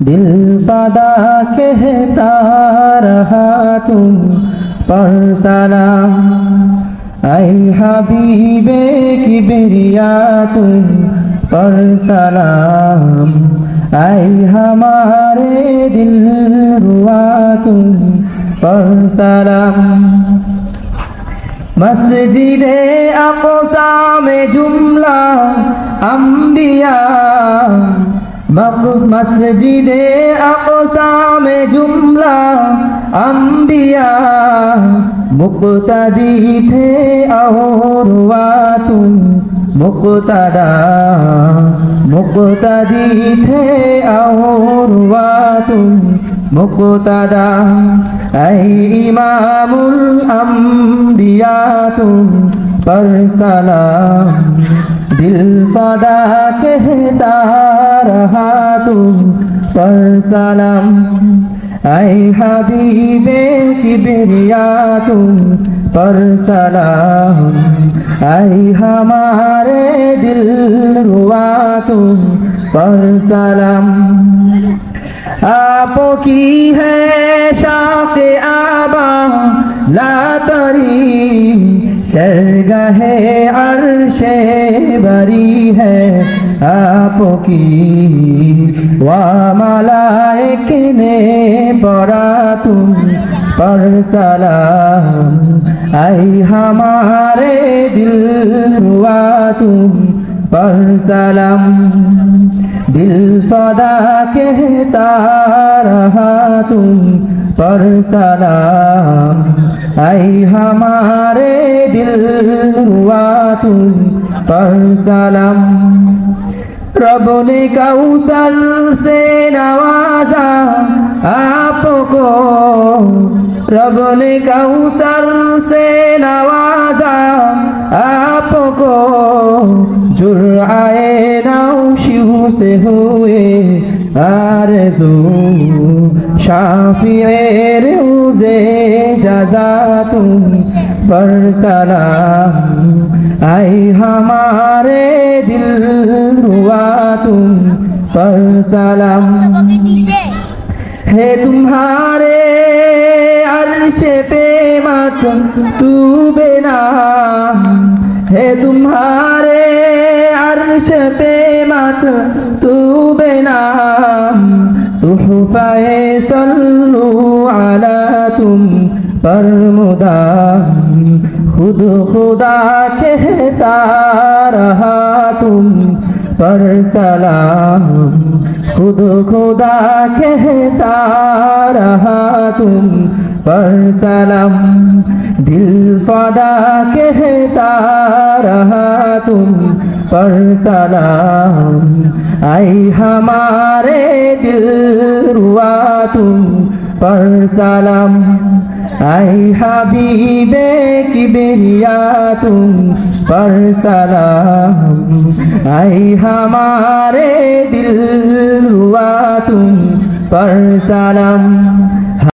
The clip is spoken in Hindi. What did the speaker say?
दिल सदा कहता रहा तुम पर सलाम ऐ हबीबे किबरिया तुम पर सलाम ऐ हमारे दिल रुआ तुम पर सलाम मस्जिदे अक़सा में जुमला अंबिया मस्जिदे अक़सा में जुमला अंबिया मुक़्तदी थे और वा तुम मुक़्तदा मुक़्तदी थे और वा तुम मुक़्तदा ऐ इमामुल अंबिया तुम पर सलाम दिल सदा कहता रहा तुम पर सलाम ऐ हबीबे किबरिया तुम पर सलाम ऐ हमारे दिल रुआ तुम पर सलाम आपकी है शाक़े आबा ला तरी सरगहे अर्शे बरी है आपकी वा मलाइक ने पढ़ा तुम पर सलाम ऐ हमारे दिल रुआ तुम पर सलाम दिल सदा कहता रहा तुम पर सलाम ऐ हमारे दिल रुआ तुम पर सलाम रब ने कौसर से नवाजा आपको रब ने कौसर से नवाजा आपको जुर्आए नौशिव से हुए आरज़ू शाफ़िए रोज़े जज़ा तुम पर सलाम ऐ हमारे दिल रुआ तुम पर सलाम है तुम्हारे अर्शे पे मत तू बेनाम है तुम्हारे अर्श पे मत तू बेनाम तुहफ़े सल्लू अला तुम पर मुदाम खुद खुदा कहता रहा तुम पर सलाम खुद खुदा कहता रहा तुम पर सलाम दिल सदा कहता रहा तुम पर सलाम ऐ हमारे दिल रुआ तुम पर सलाम ऐ हबीबे किबरिया तुम पर सलाम ऐ हमारे दिल रुआ तुम पर सलाम